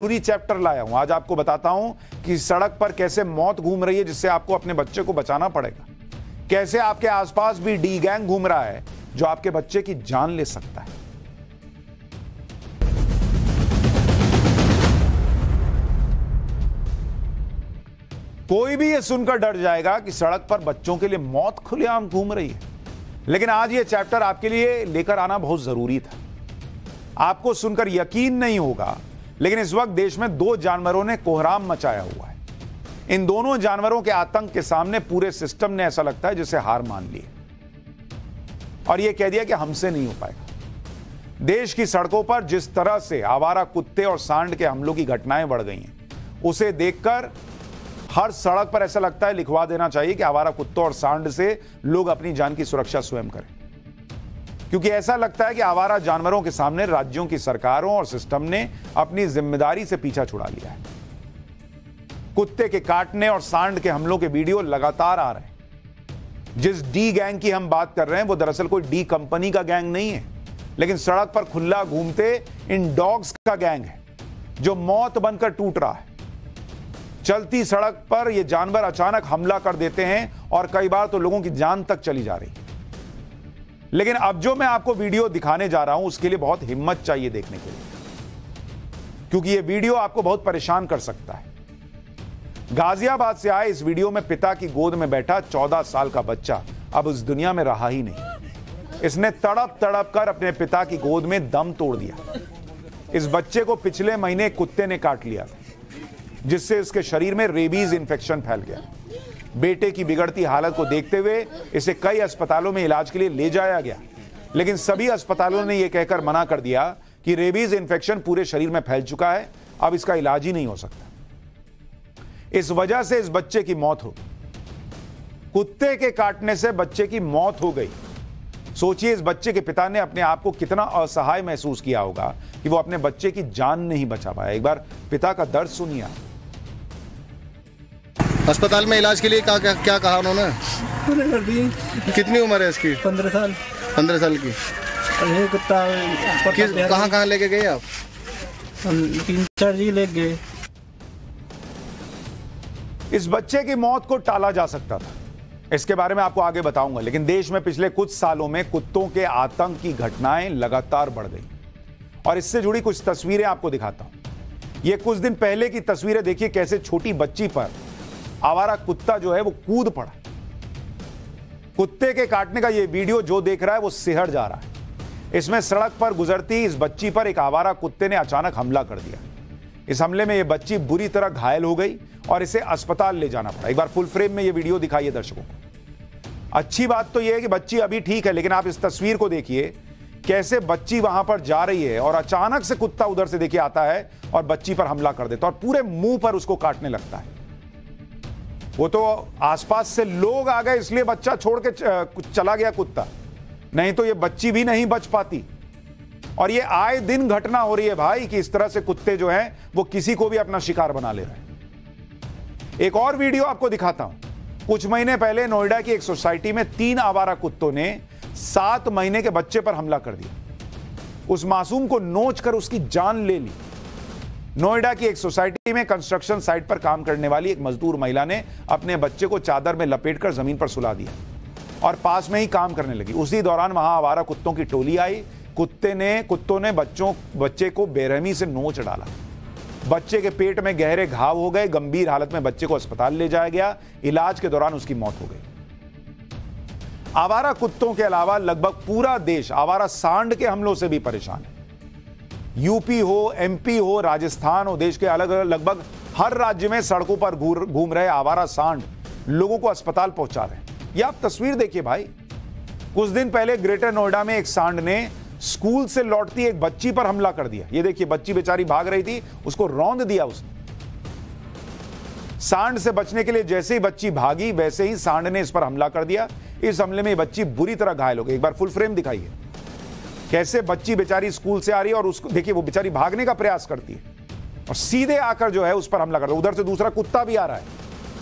पूरी चैप्टर लाया हूं। आज आपको बताता हूं कि सड़क पर कैसे मौत घूम रही है, जिससे आपको अपने बच्चे को बचाना पड़ेगा। कैसे आपके आसपास भी डी गैंग घूम रहा है जो आपके बच्चे की जान ले सकता है। कोई भी ये सुनकर डर जाएगा कि सड़क पर बच्चों के लिए मौत खुलेआम घूम रही है, लेकिन आज ये चैप्टर आपके लिए लेकर आना बहुत जरूरी था। आपको सुनकर यकीन नहीं होगा, लेकिन इस वक्त देश में दो जानवरों ने कोहराम मचाया हुआ है। इन दोनों जानवरों के आतंक के सामने पूरे सिस्टम ने ऐसा लगता है जैसे हार मान ली और यह कह दिया कि हमसे नहीं हो पाएगा। देश की सड़कों पर जिस तरह से आवारा कुत्ते और सांड के हमलों की घटनाएं बढ़ गई हैं, उसे देखकर हर सड़क पर ऐसा लगता है लिखवा देना चाहिए कि आवारा कुत्तों और सांड से लोग अपनी जान की सुरक्षा स्वयं करें, क्योंकि ऐसा लगता है कि आवारा जानवरों के सामने राज्यों की सरकारों और सिस्टम ने अपनी जिम्मेदारी से पीछा छुड़ा लिया है। कुत्ते के काटने और सांड के हमलों के वीडियो लगातार आ रहे हैं। जिस डी गैंग की हम बात कर रहे हैं वो दरअसल कोई डी कंपनी का गैंग नहीं है, लेकिन सड़क पर खुला घूमते इन डॉग्स का गैंग है जो मौत बनकर टूट रहा है। चलती सड़क पर ये जानवर अचानक हमला कर देते हैं और कई बार तो लोगों की जान तक चली जा रही है। लेकिन अब जो मैं आपको वीडियो दिखाने जा रहा हूं उसके लिए बहुत हिम्मत चाहिए देखने के लिए, क्योंकि यह वीडियो आपको बहुत परेशान कर सकता है। गाजियाबाद से आए इस वीडियो में पिता की गोद में बैठा 14 साल का बच्चा अब उस दुनिया में रहा ही नहीं। इसने तड़प तड़प कर अपने पिता की गोद में दम तोड़ दिया। इस बच्चे को पिछले महीने कुत्ते ने काट लिया, जिससे इसके शरीर में रेबीज इंफेक्शन फैल गया। बेटे की बिगड़ती हालत को देखते हुए इसे कई अस्पतालों में इलाज के लिए ले जाया गया, लेकिन सभी अस्पतालों ने यह कहकर मना कर दिया कि रेबीज इंफेक्शन पूरे शरीर में फैल चुका है, अब इसका इलाज ही नहीं हो सकता। इस वजह से इस बच्चे की मौत हो गई। कुत्ते के काटने से बच्चे की मौत हो गई। सोचिए इस बच्चे के पिता ने अपने आप को कितना असहाय महसूस किया होगा कि वो अपने बच्चे की जान नहीं बचा पाया। एक बार पिता का दर्द सुनिए। अस्पताल में इलाज के लिए क्या कहा उन्होंने? कर दी। कितनी उम्र है इसकी? 15 साल। 15 साल की। कुत्ता कहाँ लेके गए आप? हम 3-4 जी ले गए। इस बच्चे की मौत को टाला जा सकता था, इसके बारे में आपको आगे बताऊंगा, लेकिन देश में पिछले कुछ सालों में कुत्तों के आतंक की घटनाएं लगातार बढ़ गई और इससे जुड़ी कुछ तस्वीरें आपको दिखाता हूं। ये कुछ दिन पहले की तस्वीरें देखिए, कैसे छोटी बच्ची पर आवारा कुत्ता जो है वो कूद पड़ा। कुत्ते के काटने का ये वीडियो जो देख रहा है वो सिहर जा रहा है। इसमें सड़क पर गुजरती इस बच्ची पर एक आवारा कुत्ते ने अचानक हमला कर दिया। इस हमले में ये बच्ची बुरी तरह घायल हो गई और इसे अस्पताल ले जाना पड़ा। एक बार फुल फ्रेम में ये वीडियो दिखाइए दर्शकों को। अच्छी बात तो यह है कि बच्ची अभी ठीक है, लेकिन आप इस तस्वीर को देखिए, कैसे बच्ची वहां पर जा रही है और अचानक से कुत्ता उधर से देखिए आता है और बच्ची पर हमला कर देता है और पूरे मुंह पर उसको काटने लगता है। वो तो आसपास से लोग आ गए इसलिए बच्चा छोड़ के चला गया कुत्ता, नहीं तो ये बच्ची भी नहीं बच पाती। और ये आए दिन घटना हो रही है भाई कि इस तरह से कुत्ते जो हैं वो किसी को भी अपना शिकार बना ले रहे हैं। एक और वीडियो आपको दिखाता हूं। कुछ महीने पहले नोएडा की एक सोसाइटी में 3 आवारा कुत्तों ने 7 महीने के बच्चे पर हमला कर दिया। उस मासूम को नोच कर उसकी जान ले ली। नोएडा की एक सोसाइटी में कंस्ट्रक्शन साइट पर काम करने वाली एक मजदूर महिला ने अपने बच्चे को चादर में लपेटकर जमीन पर सुला दिया और पास में ही काम करने लगी। उसी दौरान वहां आवारा कुत्तों की टोली आई। कुत्तों ने बच्चे को बेरहमी से नोच डाला। बच्चे के पेट में गहरे घाव हो गए। गंभीर हालत में बच्चे को अस्पताल ले जाया गया। इलाज के दौरान उसकी मौत हो गई। आवारा कुत्तों के अलावा लगभग पूरा देश आवारा सांड के हमलों से भी परेशान है। यूपी हो, एमपी हो, राजस्थान हो, देश के अलग अलग लगभग हर राज्य में सड़कों पर घूम रहे आवारा सांड लोगों को अस्पताल पहुंचा रहे हैं। ये आप तस्वीर देखिए भाई। कुछ दिन पहले ग्रेटर नोएडा में एक सांड ने स्कूल से लौटती एक बच्ची पर हमला कर दिया। ये देखिए, बच्ची बेचारी भाग रही थी, उसको रौंद दिया उसने। सांड से बचने के लिए जैसे ही बच्ची भागी वैसे ही सांड ने इस पर हमला कर दिया। इस हमले में बच्ची बुरी तरह घायल हो गई। एक बार फुल फ्रेम दिखाइए, कैसे बच्ची बेचारी स्कूल से आ रही है और उसको देखिए, वो बेचारी भागने का प्रयास करती है और सीधे आकर जो है उस पर हमला कर रहा है। उधर से दूसरा कुत्ता भी आ रहा है।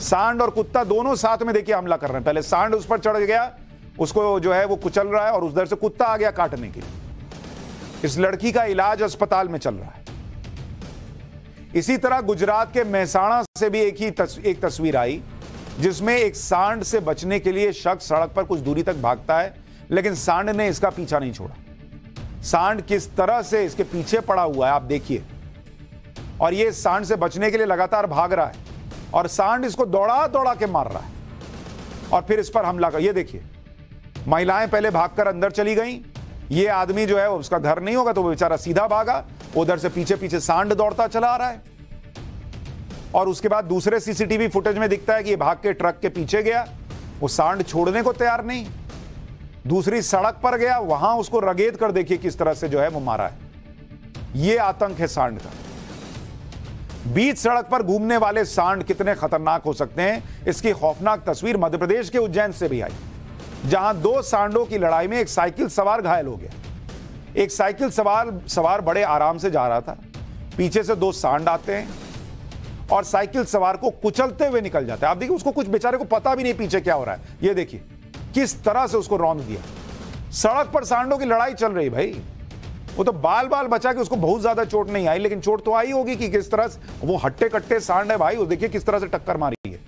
सांड और कुत्ता दोनों साथ में देखिए हमला कर रहे हैं। पहले सांड उस पर चढ़ गया, उसको जो है वो कुचल रहा है और उधर से कुत्ता आ गया काटने के लिए। इस लड़की का इलाज अस्पताल में चल रहा है। इसी तरह गुजरात के मेहसाणा से भी एक तस्वीर आई जिसमें एक सांड से बचने के लिए शख्स सड़क पर कुछ दूरी तक भागता है, लेकिन सांड ने इसका पीछा नहीं छोड़ा। सांड किस तरह से इसके पीछे पड़ा हुआ है आप देखिए, और ये सांड से बचने के लिए लगातार भाग रहा है और सांड इसको दौड़ा दौड़ा के मार रहा है और फिर इस पर हमला कर। ये देखिए, महिलाएं पहले भागकर अंदर चली गईं, ये आदमी जो है उसका घर नहीं होगा तो वो बेचारा सीधा भागा, उधर से पीछे पीछे सांड दौड़ता चला आ रहा है। और उसके बाद दूसरे सीसीटीवी फुटेज में दिखता है कि ये भाग के ट्रक के पीछे गया, वो सांड छोड़ने को तैयार नहीं, दूसरी सड़क पर गया, वहां उसको रगेद कर देखिए किस तरह से जो है वो मारा है। ये आतंक है सांड का। बीच सड़क पर घूमने वाले सांड कितने खतरनाक हो सकते हैं, इसकी खौफनाक तस्वीर मध्य प्रदेश के उज्जैन से भी आई, जहां दो सांडों की लड़ाई में एक साइकिल सवार घायल हो गया। एक साइकिल सवार बड़े आराम से जा रहा था, पीछे से दो सांड आते हैं और साइकिल सवार को कुचलते हुए निकल जाते हैं। आप देखिए, उसको कुछ बेचारे को पता भी नहीं पीछे क्या हो रहा है। ये देखिए किस तरह से उसको रौंद दिया। सड़क पर सांडों की लड़ाई चल रही भाई, वो तो बाल बचा कि उसको बहुत ज्यादा चोट नहीं आई, लेकिन चोट तो आई होगी कि किस तरह से वो हट्टे कट्टे सांड है भाई, वो देखिए किस तरह से टक्कर मारी है,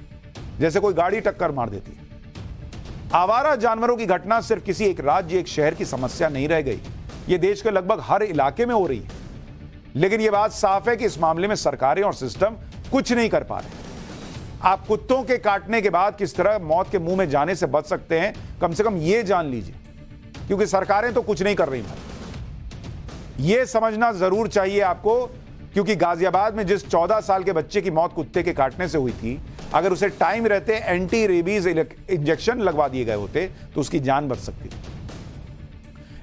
जैसे कोई गाड़ी टक्कर मार देती है। आवारा जानवरों की घटना सिर्फ किसी एक राज्य, एक शहर की समस्या नहीं रह गई, ये देश के लगभग हर इलाके में हो रही है। लेकिन यह बात साफ है कि इस मामले में सरकारें और सिस्टम कुछ नहीं कर पा रहे। आप कुत्तों के काटने के बाद किस तरह मौत के मुंह में जाने से बच सकते हैं, कम से कम यह जान लीजिए, क्योंकि सरकारें तो कुछ नहीं कर रही भाई। यह समझना जरूर चाहिए आपको, क्योंकि गाजियाबाद में जिस 14 साल के बच्चे की मौत कुत्ते के काटने से हुई थी, अगर उसे टाइम रहते एंटी रेबीज इंजेक्शन लगवा दिए गए होते तो उसकी जान बच सकती थी।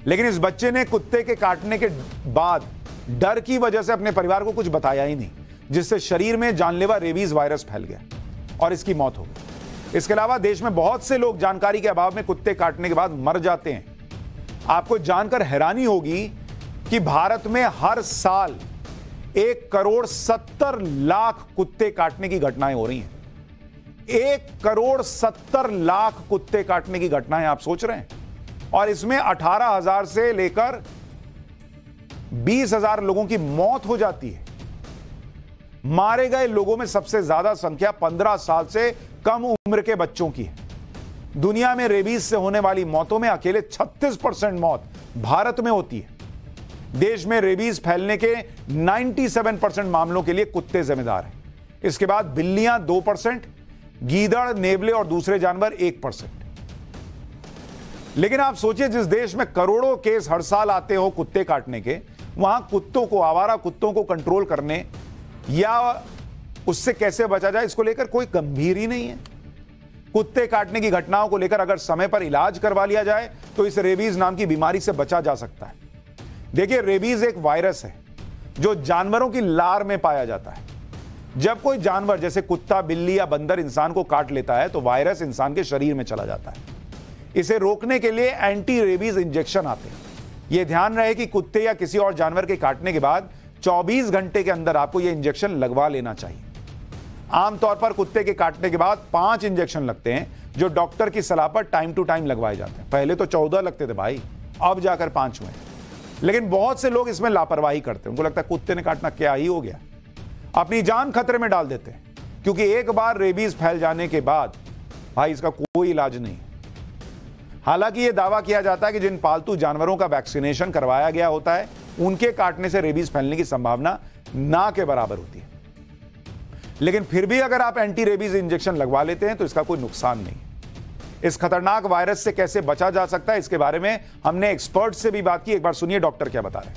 लेकिन इस बच्चे ने कुत्ते के काटने के बाद डर की वजह से अपने परिवार को कुछ बताया ही नहीं, जिससे शरीर में जानलेवा रेबीज वायरस फैल गया और इसकी मौत हो गई। इसके अलावा देश में बहुत से लोग जानकारी के अभाव में कुत्ते काटने के बाद मर जाते हैं। आपको जानकर हैरानी होगी कि भारत में हर साल 1,70,00,000 कुत्ते काटने की घटनाएं हो रही हैं। 1,70,00,000 कुत्ते काटने की घटनाएं आप सोच रहे हैं, और इसमें 18,000 से लेकर 20,000 लोगों की मौत हो जाती है। मारे गए लोगों में सबसे ज्यादा संख्या 15 साल से कम उम्र के बच्चों की है। दुनिया में रेबीज से होने वाली मौतों में अकेले 36% मौत भारत में होती है। देश में रेबीज फैलने के 97% मामलों के लिए कुत्ते जिम्मेदार हैं। इसके बाद बिल्लियां 2%, गीदड़, नेवले और दूसरे जानवर 1%। लेकिन आप सोचिए, जिस देश में करोड़ों केस हर साल आते हो कुत्ते काटने के, वहां कुत्तों को, आवारा कुत्तों को कंट्रोल करने या उससे कैसे बचा जाए, इसको लेकर कोई गंभीर ही नहीं है। कुत्ते काटने की घटनाओं को लेकर अगर समय पर इलाज करवा लिया जाए तो इस रेबीज नाम की बीमारी से बचा जा सकता है। देखिए, रेबीज एक वायरस है जो जानवरों की लार में पाया जाता है। जब कोई जानवर जैसे कुत्ता, बिल्ली या बंदर इंसान को काट लेता है तो वायरस इंसान के शरीर में चला जाता है। इसे रोकने के लिए एंटी रेबीज इंजेक्शन आते हैं। यह ध्यान रहे कि कुत्ते या किसी और जानवर के काटने के बाद 24 घंटे के अंदर आपको यह इंजेक्शन लगवा लेना चाहिए। आमतौर पर कुत्ते के काटने के बाद 5 इंजेक्शन लगते हैं, जो डॉक्टर की सलाह पर टाइम टू टाइम लगवाए जाते हैं। पहले तो 14 लगते थे भाई, अब जाकर 5 हुए। लेकिन बहुत से लोग इसमें लापरवाही करते हैं, उनको लगता है कुत्ते ने काटना क्या ही हो गया, अपनी जान खतरे में डाल देते हैं, क्योंकि एक बार रेबीज फैल जाने के बाद भाई इसका कोई इलाज नहीं। हालांकि यह दावा किया जाता है कि जिन पालतू जानवरों का वैक्सीनेशन करवाया गया होता है, उनके काटने से रेबीज फैलने की संभावना ना के बराबर होती है। लेकिन फिर भी अगर आप एंटी रेबीज इंजेक्शन लगवा लेते हैं तो इसका कोई नुकसान नहीं। इस खतरनाक वायरस से कैसे बचा जा सकता है, इसके बारे में हमने एक्सपर्ट से भी बात की। एक बार सुनिए डॉक्टर क्या बता रहे हैं।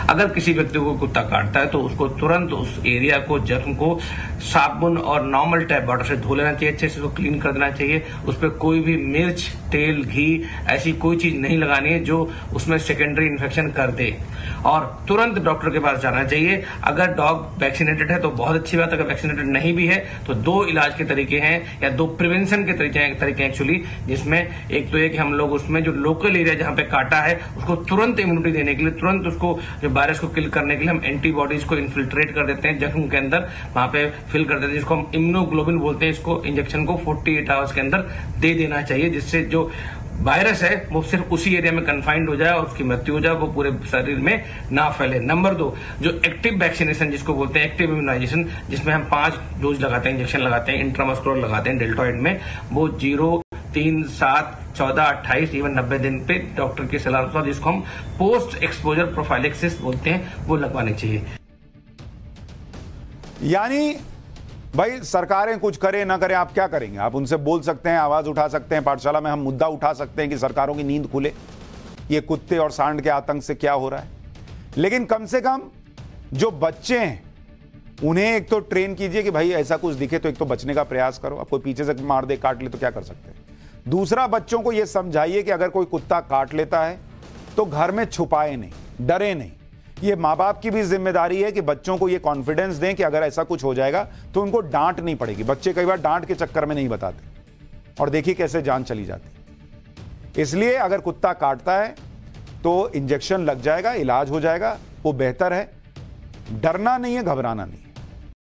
अगर किसी व्यक्ति को कुत्ता काटता है तो उसको तुरंत उस एरिया को, जख्म को साबुन और नॉर्मल टैप वाटर से धो लेना चाहिए, अच्छे से उसको क्लीन कर देना चाहिए। उस पर कोई भी मिर्च, तेल, घी ऐसी कोई चीज नहीं लगानी है जो उसमें सेकेंडरी इन्फेक्शन कर दे, और तुरंत डॉक्टर के पास जाना चाहिए। अगर डॉग वैक्सीनेटेड है तो बहुत अच्छी बात, अगर वैक्सीनेटेड नहीं भी है तो 2 इलाज के तरीके हैं या 2 प्रिवेंशन के तरीके एक्चुअली, जिसमें एक तो ये कि हम लोग उसमें जो लोकल एरिया जहां पे काटा है उसको तुरंत इम्यूनिटी देने के लिए, तुरंत उसको वायरस को किल करने के लिए हम एंटीबॉडीज को इन्फिल्ट्रेट कर देते हैं जख्म के अंदर, वहां पे फिल कर देते हैं, जिसको हम इम्यूनोग्लोबिन बोलते हैं। इसको इंजेक्शन को 48 आवर्स के अंदर दे देना चाहिए, जिससे जो वायरस है वो सिर्फ उसी एरिया में कन्फाइंड हो जाए और उसकी मृत्यु हो जाए, वो पूरे शरीर में ना फैले। नंबर 2, जो एक्टिव वैक्सीनेशन जिसको बोलते हैं एक्टिव इम्यूनाइजेशन, जिसमें हम 5 डोज लगाते हैं, इंजेक्शन लगाते हैं, इंट्रामस्कुलर लगाते हैं डेल्टॉइड में, वो 0, 3, 7, 14, 28 इवन 90 दिन पे डॉक्टर की सलाह अनुसार, जिसको हम पोस्ट एक्सपोजर प्रोफाइलेक्सिस बोलते हैं, वो लगवाने चाहिए। यानी भाई सरकारें कुछ करें ना करें, आप क्या करेंगे? आप उनसे बोल सकते हैं, आवाज उठा सकते हैं, पाठशाला में हम मुद्दा उठा सकते हैं कि सरकारों की नींद खुले, ये कुत्ते और सांड के आतंक से क्या हो रहा है। लेकिन कम से कम जो बच्चे हैं उन्हें एक तो ट्रेन कीजिए कि भाई ऐसा कुछ दिखे तो एक तो बचने का प्रयास करो। अब कोई पीछे से मार दे, काट ले तो क्या कर सकते हैं। दूसरा, बच्चों को यह समझाइए कि अगर कोई कुत्ता काट लेता है तो घर में छुपाए नहीं, डरे नहीं। ये माँ बाप की भी जिम्मेदारी है कि बच्चों को ये कॉन्फिडेंस दें कि अगर ऐसा कुछ हो जाएगा तो उनको डांट नहीं पड़ेगी। बच्चे कई बार डांट के चक्कर में नहीं बताते और देखिए कैसे जान चली जाती। इसलिए अगर कुत्ता काटता है तो इंजेक्शन लग जाएगा, इलाज हो जाएगा, वो बेहतर है। डरना नहीं है, घबराना नहीं है।